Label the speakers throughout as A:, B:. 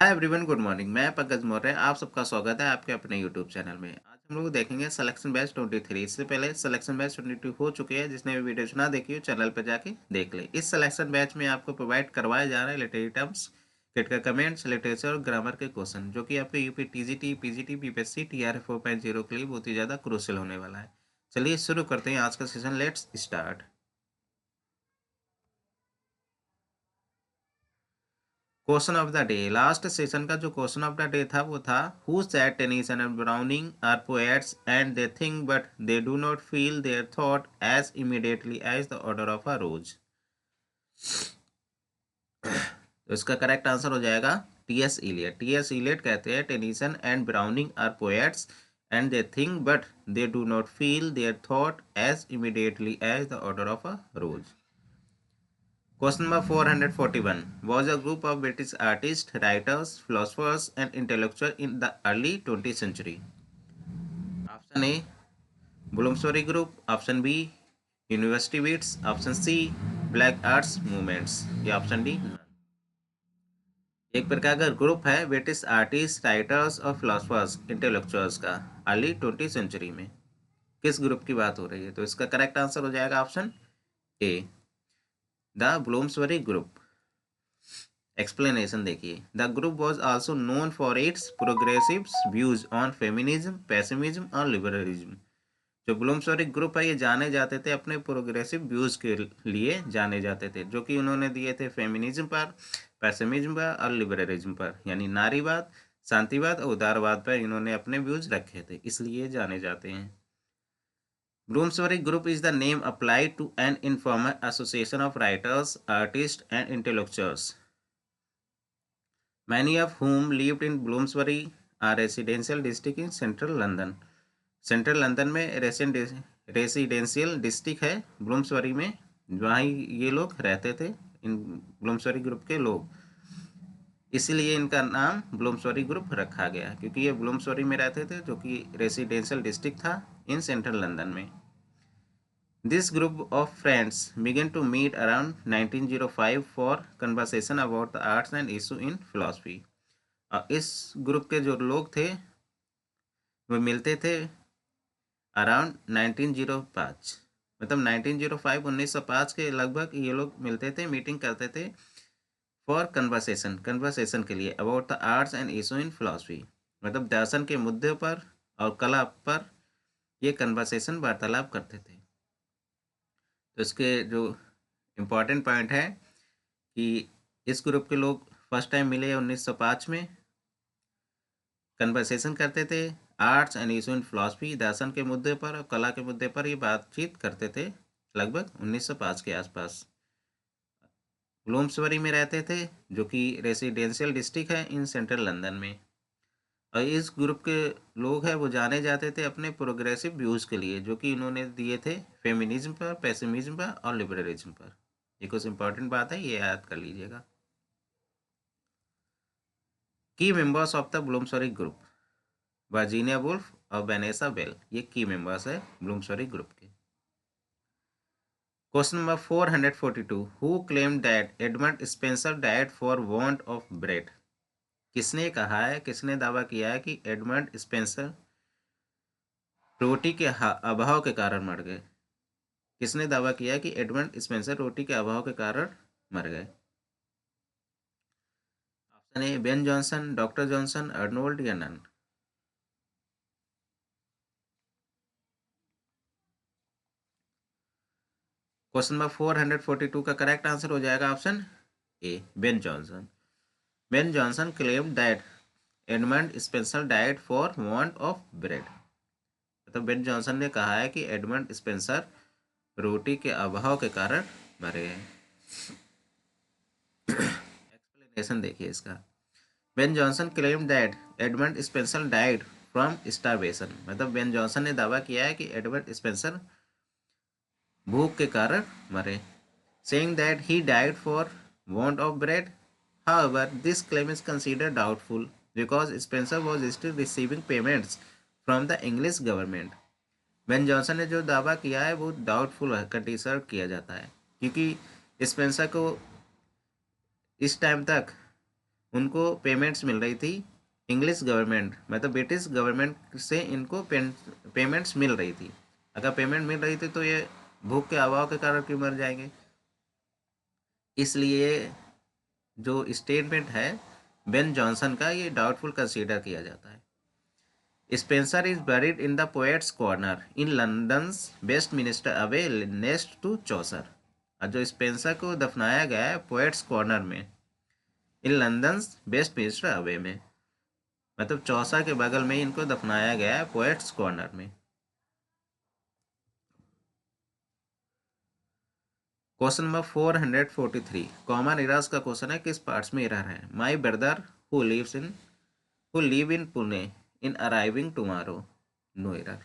A: Hi everyone, good morning. मैं पंकज मौर्य, आप सबका स्वागत है आपके अपने यूट्यूब चैनल में। आज हम लोग देखेंगे सिलेक्शन बैच 23। इससे पहले सिलेक्शन बैच 22 हो चुके हैं। जिसने भी वीडियोस ना देखी हो चैनल पर जाके देख ले। इस सिलेक्शन बैच में आपको प्रोवाइड करवाए जा रहे हैं लिटरेरी टर्म्स, किट का कमेंट्स, लिटरेचर और ग्रामर के क्वेश्चन, जो कि आपके UP TGT, PGT, BPSC, TRF 4.0 के लिए बहुत ही ज़्यादा क्रूशियल होने वाला है। चलिए शुरू करते हैं आज का session. Let's start. Question of the day. Last session का जो क्वेश्चन ऑफ द डे था वो था, who said Tennyson and Browning are poets and they think but they do not feel their thought as immediately as the odour of a rose. तो इसका correct answer हो जाएगा T.S.. Elliot. T.S.. Eliot कहते हैं Tennyson and Browning are poets and they think but they do not feel their thought as immediately as the odour of a rose. Question number 441. Was a group of British artists, writers, philosophers and intellectuals in the early 20th century? Option A, Bloomsbury Group. Option B, University Beats. Option C, Black Arts Movements. या option D none। एक प्रकार का group है British artist, writers और philosophers, intellectuals का, early 20 century में। किस group की बात हो रही है? तो इसका करेक्ट आंसर हो जाएगा option A, the Bloomsbury group. Explanation देखिए। The group was also known for its progressive views on feminism, pessimism और लिबरलिज्म। जो ब्लूम्सबरी ग्रुप है ये जाने जाते थे अपने प्रोग्रेसिव व्यूज के लिए जाने जाते थे, जो कि उन्होंने दिए थे फेमिनिज्म पर, पेसिमिज्म पर और लिबरलिज्म पर, यानी नारीवाद, शांतिवाद और उदारवाद पर इन्होंने अपने व्यूज रखे थे, इसलिए जाने जाते हैं। Bloomsbury Group is the name applied to an informal association of writers, artists, and intellectuals, many of whom lived in Bloomsbury, a residential district in central London. Central London में रेसिडेंशियल डिस्ट्रिक्ट है Bloomsbury में, वहाँ ये लोग रहते थे, इन Bloomsbury group के लोग। इसीलिए इनका नाम ब्लूम्सबरी ग्रुप रखा गया, क्योंकि ये ब्लूम्सबरी में रहते थे, जो कि रेसिडेंशियल डिस्ट्रिक्ट था इन सेंट्रल लंदन में। This group of friends began to meet around 1905 for conversation about the arts and issue in philosophy. इस ग्रुप के जो लोग थे वो मिलते थे अराउंड 1905, मतलब 1905 1905 के लगभग ये लोग मिलते थे, मीटिंग करते थे फॉर कन्वर्सेशन के लिए, about the arts and issue in philosophy, मतलब दर्शन के मुद्दे पर और कला पर ये कन्वर्सेशन वार्तालाप करते थे। तो इसके जो इम्पॉर्टेंट पॉइंट है कि इस ग्रुप के लोग फर्स्ट टाइम मिले 1905 में, कन्वर्सेशन करते थे arts and issue in philosophy, दर्शन के मुद्दे पर और कला के मुद्दे पर ये बातचीत करते थे लगभग 1905 के आसपास। ब्लूम्सबरी में रहते थे, जो कि रेसिडेंशियल डिस्ट्रिक्ट है इन सेंट्रल लंदन में। और इस ग्रुप के लोग हैं वो जाने जाते थे अपने प्रोग्रेसिव व्यूज़ के लिए, जो कि इन्होंने दिए थे फेमिनिज्म पर, पेसिमिज्म पर और लिबरलिज्म पर। ये कुछ इंपॉर्टेंट बात है, ये याद कर लीजिएगा। की members of the Bloomsbury group, Virginia Woolf और वेनेसा बेल, ये की मेंबर्स है ब्लूम्सबरी ग्रुप के। Question number 442। Who claim that Edmund Spenser died for want of bread? किसने कहा है, किसने दावा किया है कि एडमंड स्पेंसर रोटी के अभाव के कारण मर गए? किसने दावा किया है कि एडमंड स्पेंसर रोटी के अभाव के कारण मर गए? Option A, Ben Jonson, doctor Johnson, Arnold या नन। क्वेश्चन नंबर 442 का करेक्ट आंसर हो जाएगा option A, Ben Jonson. Ben Jonson claimed that Edmund Spenser died for want of bread, मतलब बेन जॉनसन ने कहा है कि एडमंड स्पेंसर रोटी के अभाव के कारण मरे हैं। एक्सप्लेनेशन देखिए इसका। Ben Jonson claimed that Edmund Spenser died from starvation, मतलब बेन जॉनसन ने दावा किया है कि एडमंड स्पेंसर भूख के कारण मरे, saying that he died for want of bread. However, this claim is considered doubtful because Spencer was still receiving payments from the English government. Ben Jonson ने जो दावा किया है वो डाउटफुल कंसिडर किया जाता है, क्योंकि स्पेंसर को इस टाइम तक उनको पेमेंट्स मिल रही थी, इंग्लिश गवर्नमेंट मतलब ब्रिटिश गवर्नमेंट से इनको पेमेंट्स मिल रही थी। अगर पेमेंट मिल रही थी तो ये भूख के अभाव के कारण क्यों मर जाएंगे। इसलिए जो स्टेटमेंट है बेन जॉनसन का, ये डाउटफुल कंसीडर किया जाता है। Spenser is buried in the Poets' Corner in London's Westminster abbey next to Chaucer. और जो स्पेंसर को दफनाया गया है पोएट्स कॉर्नर में in London Westminster Abbey में, मतलब चौसर के बगल में इनको दफनाया गया है पोएट्स कॉर्नर में। क्वेश्चन नंबर 443 कॉमन एरर्स का क्वेश्चन है, किस पार्ट्स में एरर है। My brother who live in Pune in arriving tomorrow, no error.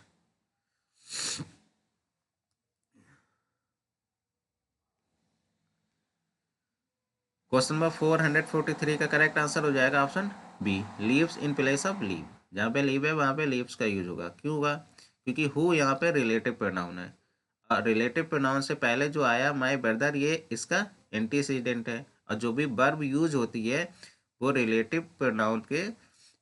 A: Question number 443 का करेक्ट आंसर हो जाएगा option B, lives in place of live. जहाँ पे लीव है वहाँ पे लीव्स का यूज होगा। क्यों होगा, क्योंकि हु यहाँ पे रिलेटिव प्रोनाउन है। रिलेटिव प्रोनाउन से पहले जो आया माई ब्रदर, ये इसका एंटीसीडेंट है। और जो भी वर्ब यूज होती है वो रिलेटिव प्रोनाउन के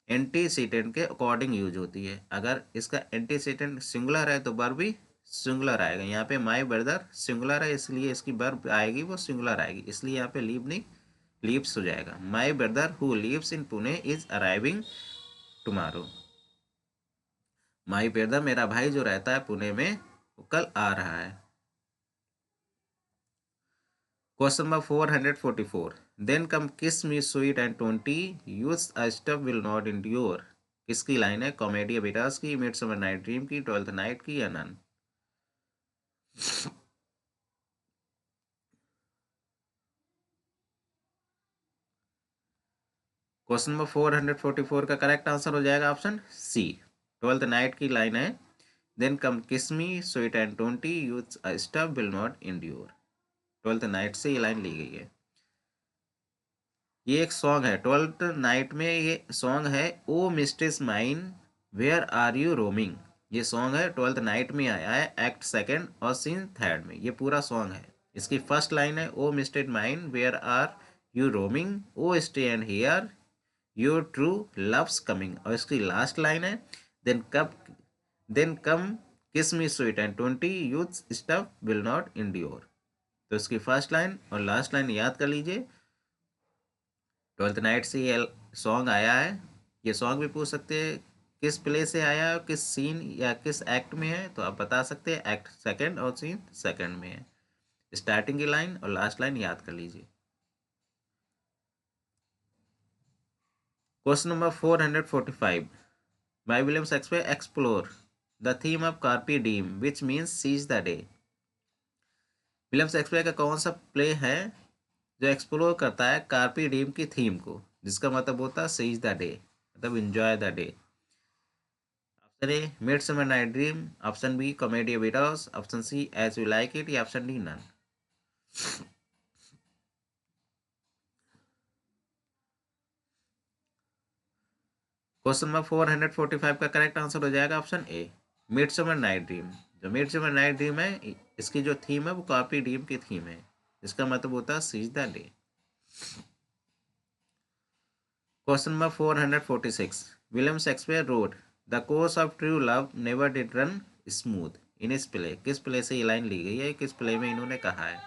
A: एंटीसीडेंट के अकॉर्डिंग यूज होती है। अगर इसका एंटीसीडेंट सिंगुलर है तो वर्ब भी सिंगुलर आएगा। यहाँ पे माई ब्रदर सिंगुलर है इसलिए इसकी वर्ब आएगी वो सिंगुलर आएगी, इसलिए यहाँ पे लीव नहीं लीव्स हो जाएगा। My brother who lives in Pune is arriving tomorrow. My brother मेरा भाई जो रहता है पुणे में वो कल आ रहा है। Question number 444 then come kiss me sweet and 20 youth's stuff will not endure. किसकी लाइन है, कॉमेडी अबिटास की, मिडसमर नाइट ड्रीम की, ट्वेल्थ नाइट की, या नन। क्वेश्चन नंबर 444 का करेक्ट आंसर हो जाएगा ऑप्शन सी, ट्वेल्थ नाइट की लाइन है, then come kiss me sweet and 20 youth's stuff will not endure. Twelfth Night से ये लाइन ली गई है। ये एक सॉन्ग है ट्वेल्थ नाइट में, ये सॉन्ग है O mistress mine where are you roaming. ये सॉन्ग है ट्वेल्थ नाइट में आया है एक्ट सेकंड और सीन थर्ड में, ये पूरा सॉन्ग है। इसकी फर्स्ट लाइन है O mistress mine where are you roaming O stay and hear your true love's coming, और इसकी लास्ट लाइन है then come kiss me sweet and 20 youth stuff will not endure. तो इसकी first line और last line याद कर लीजिए। Twelfth Night से ये सॉन्ग आया है। ये सॉन्ग भी पूछ सकते हैं किस प्ले से आया है, किस सीन या किस एक्ट में है, तो आप बता सकते हैं एक्ट सेकंड और सीन सेकंड में है। स्टार्टिंग की लाइन और लास्ट लाइन याद कर लीजिए। Question number 445 by William Shakespeare explore the theme of carpe diem which means seize the day. William Shakespeare का कौन सा प्ले है जो एक्सप्लोर करता है कार्पी डीम की थीम को, जिसका मतलब होता है सीज द डे, मतलब enjoy the day. Option A Midsummer night Dream, option B Comedy of Errors, option C As you like It, या option D none. Question number 445 का करेक्ट आंसर हो जाएगा option A, Midsummer night Dream. जो Midsummer night Dream है इसकी जो theme है वो कार्पी ड्रीम की थीम है, इसका मतलब होता है seize the day. Question number 446 William Shakespeare wrote the course of true love never did run smooth in this play. किस प्ले से ये लाइन ली गई है, किस प्ले में इन्होंने कहा है।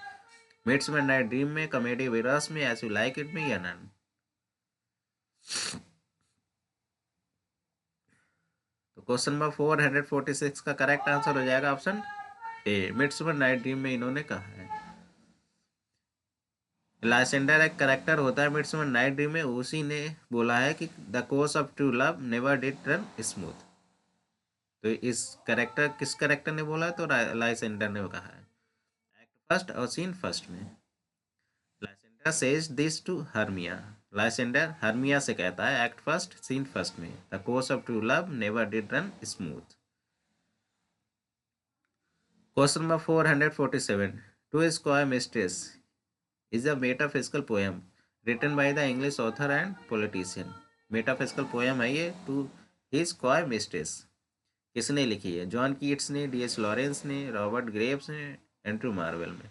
A: मिडसमर नाइट ड्रीम में, कॉमेडी विरस में, एज यू लाइक इट में, या नन। तो क्वेश्चन नंबर 446 का करेक्ट आंसर हो जाएगा option A, Midsummer night dream में इन्होंने कहा है। लाइसेंडर एक करेक्टर होता है मिडसमर नाइट ड्रीम में, उसी ने बोला है कि the course of true love never did run smooth. तो इस करेक्टर किस करेक्टर ने बोला है, तो लाइसेंडर ने कहा है एक्ट फर्स्ट और सीन फर्स्ट में। Lysander says this to Hermia, Lysander Hermia से कहता है एक्ट फर्स्ट सीन फर्स्ट में, the course of true love never did run smooth. Question number 447 to square mistress is a metaphysical poem written by the English author and politician। metaphysical poem है ये to his coy mistress. किसने लिखी है, John Keats ने, D.H.. Lawrence ने, Robert Graves ने, Andrew marvel ने।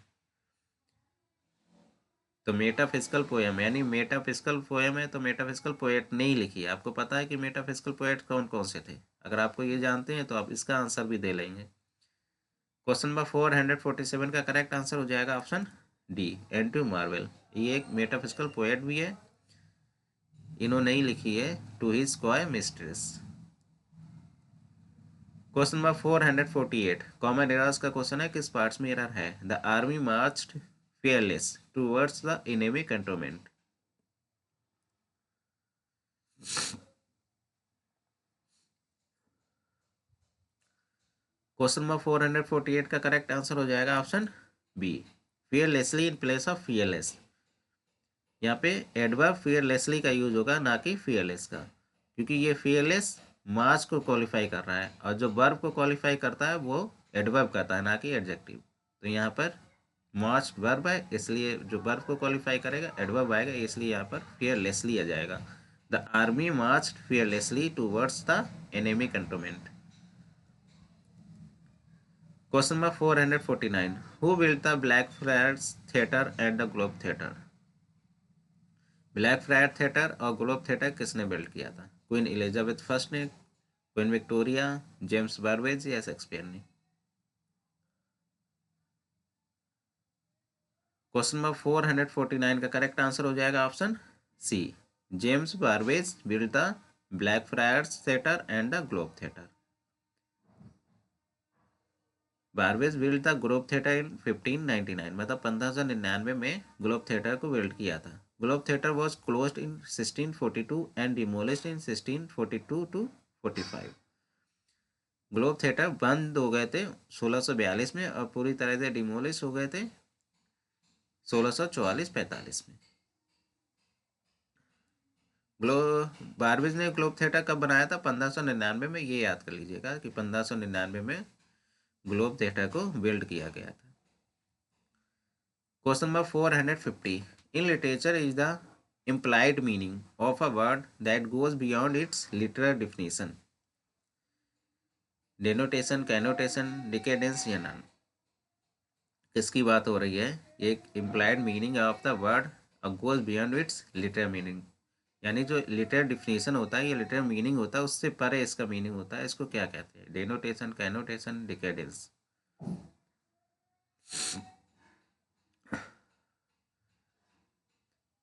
A: तो मेटाफिजिकल पोएम यानी मेटाफिजिकल पोएम है तो मेटाफिजिकल पोएट नहीं लिखी है। आपको पता है कि मेटाफिजिकल पोएट कौन कौन से थे? अगर आपको ये जानते हैं तो आप इसका आंसर भी दे लेंगे। क्वेश्चन नंबर 447 का करेक्ट आंसर हो जाएगा ऑप्शन डी, एंड्रयू मार्वेल। ये एक मेटाफिजिकल पोएट भी है, इन्होंने ही लिखी है to his coy mistress. Question number 448 common errors का क्वेश्चन है, किस पार्ट्स में एरर है? The army marched fearless towards the enemy cantonment। Question number 448 का करेक्ट आंसर हो जाएगा option B, fearlessly in place of fearless। यहाँ पे एडवर्ब fearlessly का यूज होगा, ना कि fearless का, क्योंकि ये fearless मार्च को क्वालिफाई कर रहा है और जो वर्ब को क्वालिफाई करता है वो एडवर्ब करता है, ना कि एडजेक्टिव। तो यहाँ पर मार्च वर्ब है, इसलिए जो वर्ब को क्वालिफाई करेगा एडवर्ब आएगा, इसलिए यहाँ पर fearlessly आ जाएगा। The army marched fearlessly towards the enemy cantonment. Question number 449 who built the Blackfriars theatre and the Globe theatre? Black fryer theatre और ग्लोब थिएटर किसने बिल्ड किया था? क्वीन एलिजाबेथ फर्स्ट ने, क्वीन विक्टोरिया, जेम्स बारवेज या Shakespeare ने? Question number 449 का correct answer हो जाएगा option C, James Burbage built the Blackfriars theatre and the Globe theatre. Burbage built the Globe theatre in 1599, मतलब 1599 में ग्लोब थिएटर को build किया था। Globe theatre was closed in 1642 and demolished in 1642 to 45। Globe theatre बंद हो गए थे 1642 में और पूरी तरह से डिमोलिश हो गए थे 1644-45 में। ग्लो बारवेज ने ग्लोब थिएटर कब बनाया था? 1599 में। ये याद कर लीजिएगा कि 1599 में ग्लोब थिएटर को बिल्ड किया गया था। Question number 450 in literature is the implied meaning of a word that goes beyond its literal definition। डेनोटेशन, कैनोटेशन, डिकेडेंस या नन? किसकी बात हो रही है? एक implied meaning of the word goes beyond its literal meaning, यानी जो लिटरल डिफिनेशन होता है या लिटरल मीनिंग होता है उससे परे इसका मीनिंग होता है, इसको क्या कहते हैं? डेनोटेशन, कैनोटेशन, डिकेडेंस।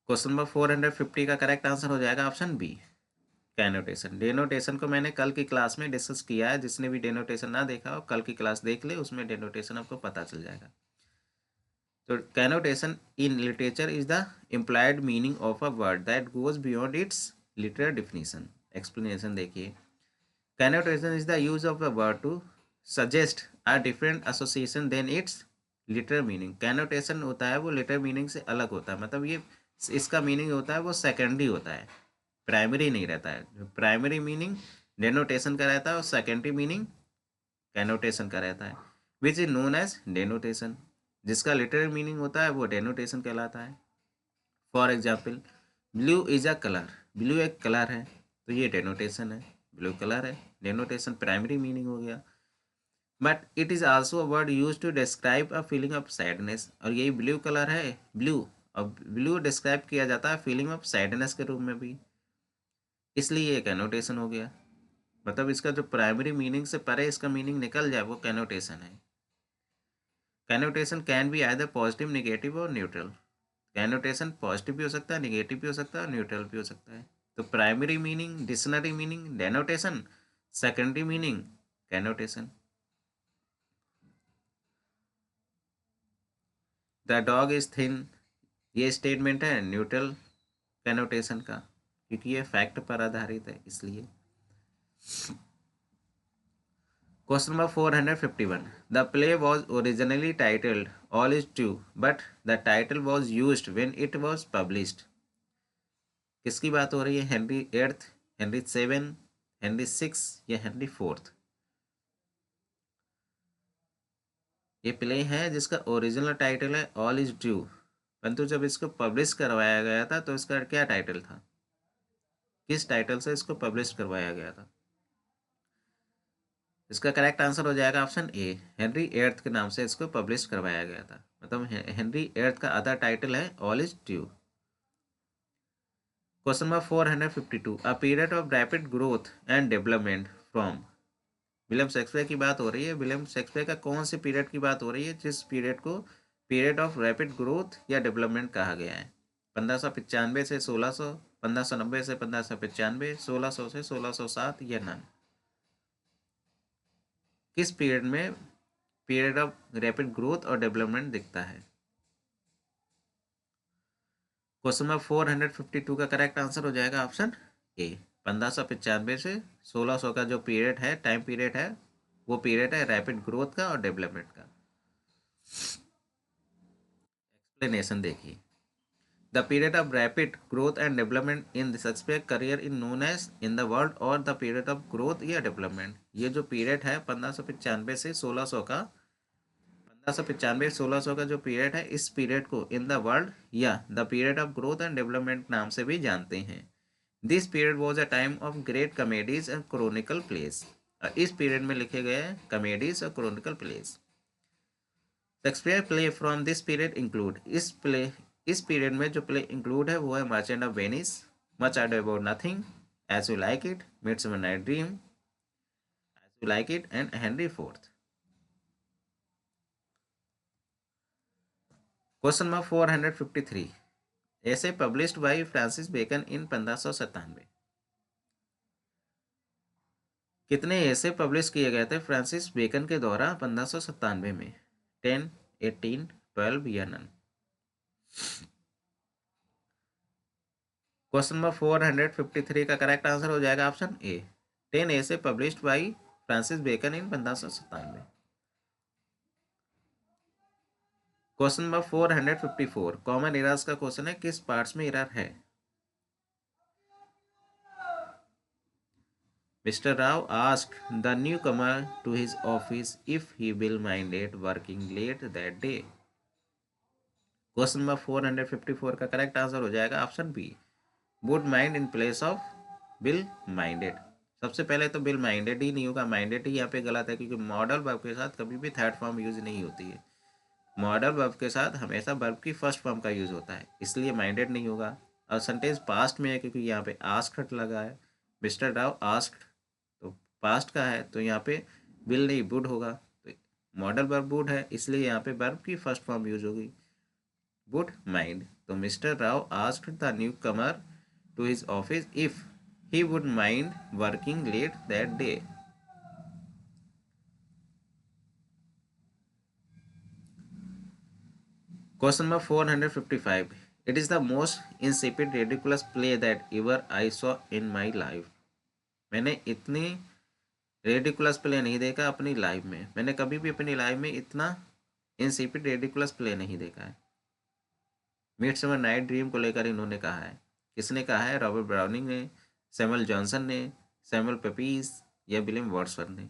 A: क्वेश्चन नंबर 450 का करेक्ट आंसर हो जाएगा ऑप्शन बी, कैनोटेशन। डेनोटेशन को मैंने कल की क्लास में डिस्कस किया है, जिसने भी डेनोटेशन ना देखा हो कल की क्लास देख ले, उसमें डेनोटेशन आपको पता चल जाएगा। तो connotation in literature is the implied meaning of a word that goes beyond its literal definition. Explanation देखिए, connotation is the use of a word to suggest a different association than its literal meaning. Connotation होता है वो literal meaning से अलग होता है, मतलब ये इसका मीनिंग होता है वो सेकेंडरी होता है, प्राइमरी नहीं रहता है। प्राइमरी मीनिंग डेनोटेशन का रहता है और सेकेंडरी मीनिंग कैनोटेशन का रहता है, विच इज नोन एज डेनोटेशन। जिसका लिटरल मीनिंग होता है वो डेनोटेशन कहलाता है। For example, blue is a colour, blue एक कलर है तो ये डेनोटेशन है, ब्लू कलर है, डेनोटेशन प्राइमरी मीनिंग हो गया। But it is also a word use to describe a feeling of sadness, और यही ब्लू कलर है, ब्लू, और ब्लू डिस्क्राइब किया जाता है फीलिंग ऑफ सैडनेस के रूप में भी, इसलिए ये कैनोटेशन हो गया। मतलब इसका जो प्राइमरी मीनिंग से परे इसका मीनिंग निकल जाए वो कैनोटेशन है। Connotation can be either positive, negative और न्यूट्रल। कैनोटेशन पॉजिटिव भी हो सकता है, नेगेटिव भी हो सकता है और न्यूट्रल भी हो सकता है। तो primary meaning dictionary meaning denotation, secondary meaning connotation. The dog is thin, ये स्टेटमेंट है न्यूट्रल कैनोटेशन का, क्योंकि ये फैक्ट पर आधारित है इसलिए। Question number 451. The play was originally titled All is True, but the title was used when it was published। किसकी बात हो रही है? Henry eighth, Henry seven, Henry six या हेनरी फोर्थ? ये प्ले है जिसका ओरिजिनल टाइटल है ऑल इज ड्यू, परंतु जब इसको पब्लिश करवाया गया था तो इसका क्या टाइटल था? किस टाइटल से इसको पब्लिश करवाया गया था? इसका करेक्ट आंसर हो जाएगा ऑप्शन ए, हेनरी एर्थ के नाम से इसको पब्लिश करवाया गया था। मतलब हेनरी एर्थ का अदर टाइटल है all is due. Question number 452, a period of rapid growth and development from. William Shakespeare की बात हो रही है। विलियम शेक्सपियर का कौन से पीरियड की बात हो रही है जिस पीरियड को पीरियड ऑफ रैपिड ग्रोथ या डेवलपमेंट कहा गया है? 1595 से 1600, 1590 से 1595, 1600 से 1607 या नन? किस पीरियड में पीरियड ऑफ रैपिड ग्रोथ और डेवलपमेंट दिखता है? क्वेश्चन नंबर 452 का करेक्ट आंसर हो जाएगा ऑप्शन ए, 1595 से 1600 का जो पीरियड है, टाइम पीरियड है, वो पीरियड है रैपिड ग्रोथ का और डेवलपमेंट का। एक्सप्लेनेशन देखिए। The period of rapid growth and development in Shakespeare career in known as in the world और द पीरियड ऑफ ग्रोथ या डेवलपमेंट। ये जो पीरियड है 1595 से 1600 का, 1595-1600 का जो पीरियड है, इस पीरियड को इन द वर्ल्ड या the period of growth and development नाम से भी जानते हैं। This period was a time of great comedies and chronicle plays. इस पीरियड में लिखे गए कमेडीज और chronicle plays. Shakespeare play from this period include, इस पीरियड में जो प्ले इंक्लूड है वो है merchant of Venice, much ado about nothing, as you like it, midsummer night dream, as you like it and Henry fourth. Question number 453, ऐसे published by Francis Bacon in 1597। कितने ऐसे publish किए गए थे Francis bacon के द्वारा 1597 में? 10, 18, 12 या नन? क्वेश्चन नंबर 453 का करेक्ट आंसर हो जाएगा option A, 10 essays published by Francis Bacon in 1597। Question number 454, common errors का क्वेश्चन है, किस पार्ट्स में एरर है? Mr. Rao asked the newcomer to his office if he will minded working late that day. Question number 454 का correct answer हो जाएगा option B, would mind in place of will minded. सबसे पहले तो bill minded ही नहीं होगा, minded ही यहाँ पे गलत है, क्योंकि मॉडल वर्ब के साथ कभी भी थर्ड फॉर्म यूज नहीं होती है। मॉडल वर्ब के साथ हमेशा वर्ब की फर्स्ट फॉर्म का यूज होता है, इसलिए माइंडेड नहीं होगा। और सेंटेंस पास्ट में है क्योंकि यहाँ पे आस्क्ड लगा है, मिस्टर राव आस्क्ड, तो पास्ट का है, तो यहाँ पे विल नहीं वुड होगा। तो मॉडल वर्ब वुड है, इसलिए यहाँ पे वर्ब की फर्स्ट फॉर्म यूज होगी, वुड माइंड। तो mister Rao asked the newcomer to his office if he would mind working late that day. Question number 455, it is the most insipid ridiculous play that ever I saw in my life। मैंने इतनी ridiculous play नहीं देखा अपनी life में, मैंने कभी भी अपनी लाइफ में इतना इंसिपिड रेडिकुलस प्ले नहीं देखा है। मिडसमर नाइट ड्रीम को लेकर इन्होंने कहा है। किसने कहा है? रॉबर्ट ब्राउनिंग ने, सैमुअल जॉनसन ने, सैमुअल पेपीज या विलियम वर्ड्सवर्थ ने?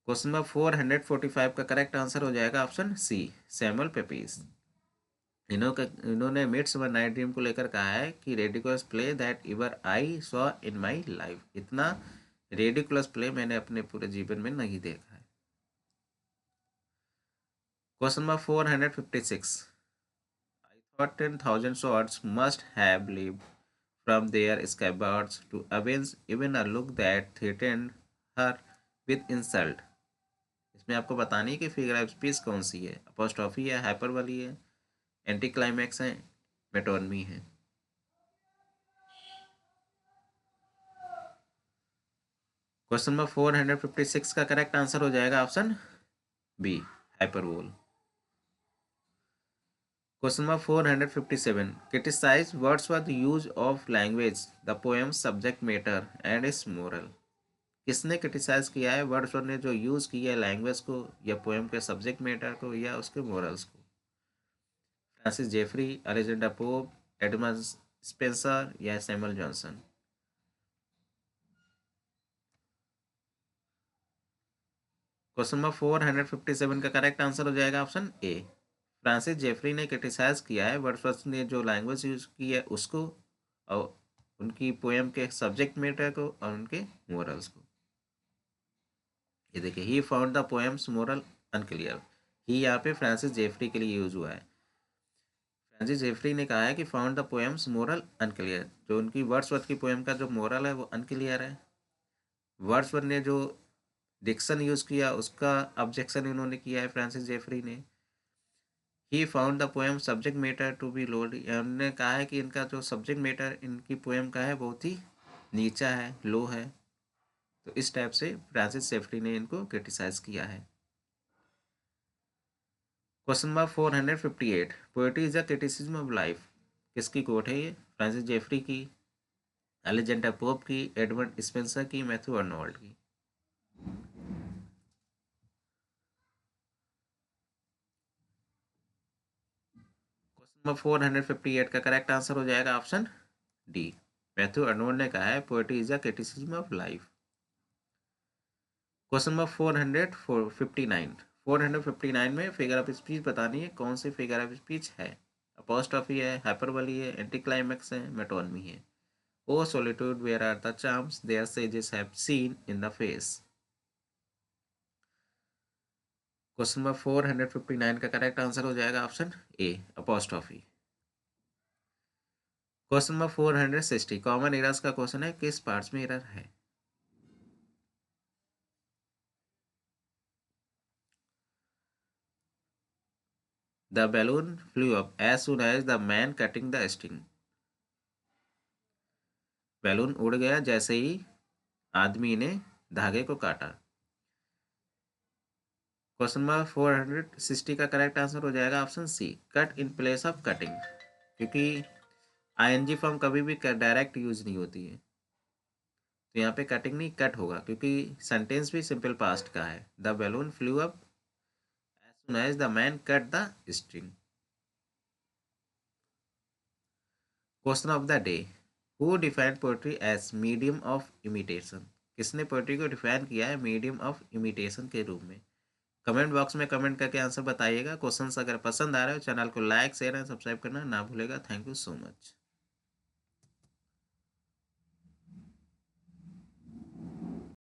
A: क्वेश्चन नंबर 445 का करेक्ट आंसर हो जाएगा ऑप्शन सी, सैमुअल पेपीज। इन्होंने मिडसमर नाइट ड्रीम को लेकर कहा है कि ridiculous play that ever I saw in my life, इतना रेडिकुलस प्ले मैंने अपने पूरे जीवन में नहीं देखा है। Question number 456, I thought 10,000 swords must have lived from their scabbards to avenge even a look that threatened her with insult। इसमें आपको बतानी है कि फिगर ऑफ स्पीच कौन सी है, अपोस्ट्रोफी है, हाइपरबोली है, एंटी क्लाइमैक्स है, मेटोनमी है। क्वेश्चन नंबर 456 का करेक्ट आंसर हो जाएगा option B, hyperbole. Question number 457, criticise Wordsworth use of language, the poem subject matter and its moral. किसने क्रिटिसाइज किया है वर्ड्सवर्थ ने जो यूज किया है लैंग्वेज को या पोएम के सब्जेक्ट मैटर को या उसके मोरल्स को? Francis Jeffrey, Alexander Pope, Edmund Spenser या सैमुअल जॉनसन? क्वेश्चन नंबर 457 का करेक्ट आंसर हो जाएगा ऑप्शन ए, फ्रांसिस जेफरी ने क्रिटिसाइज किया है वर्ड्सवर्थ ने जो लैंग्वेज यूज की है उसको और उनकी पोएम के सब्जेक्ट मैटर को और उनके मोरल्स को। ये देखिए, he found the poem's moral unclear. ही यहाँ पे फ्रांसिस जेफरी के लिए यूज हुआ है। फ्रांसिस जेफरी ने कहा है कि found the poem's moral unclear, जो उनकी वर्ड्सवर्थ की पोएम का जो मोरल है वो अनक्लियर है। वर्ड्सवर्थ ने जो डिक्शन यूज किया उसका ऑब्जेक्शन इन्होंने किया है फ्रांसिस जेफरी ने। He found the poem subject matter to be load, उन्होंने कहा है कि इनका जो सब्जेक्ट मैटर इनकी पोएम का है बहुत ही नीचा है, लो है। तो इस टाइप से फ्रांसिस जेफरी ने इनको क्रिटिसाइज किया है। Question number 458, poetry is a criticism of life. किसकी कोट है ये? फ्रांसिस जेफरी की, अलेक्जेंडर पोप की, एडवर्ड स्पेंसर की, मैथ्यू अर्नोल्ड की। क्वेश्चन नंबर 458 का करेक्ट आंसर हो जाएगा ऑप्शन डी। मैथ्यू अर्नोल्ड ने कहा है poetry is a criticism of life. Question number 459, 459 में फिगर ऑफ स्पीच बतानी है, कौन सी फिगर ऑफ स्पीच है? अपोस्ट्रोफी है, हाइपरबोली है, एंटी क्लाइमैक्स है, मेटोनमी है। O solitude where are the charms their sages have seen in the face. Question number 459 का करेक्ट आंसर हो जाएगा option A, apostrophe. Question number 460, common errors का question है, किस पार्ट्स में एरर है? The balloon flew up as soon as the man cutting the string. बैलून उड़ गया जैसे ही आदमी ने धागे को काटा। क्वेश्चन नंबर 460 का करेक्ट आंसर हो जाएगा option C, cut in place of cutting, क्योंकि आईएनजी फॉर्म कभी भी डायरेक्ट यूज नहीं होती है, तो यहाँ पे कटिंग नहीं कट होगा, क्योंकि सेंटेंस भी सिंपल पास्ट का है। The balloon flew up as soon as the man cut the string. Question of the day, who defined poetry as medium of imitation. किसने पोएट्री को डिफाइन किया है मीडियम ऑफ इमिटेशन के रूप में? कमेंट बॉक्स में कमेंट करके answer बताइएगा। क्वेश्चंस अगर पसंद आ रहे हो चैनल को लाइक शेयर एंड सब्सक्राइब करना ना भूलेगा। Thank you so much.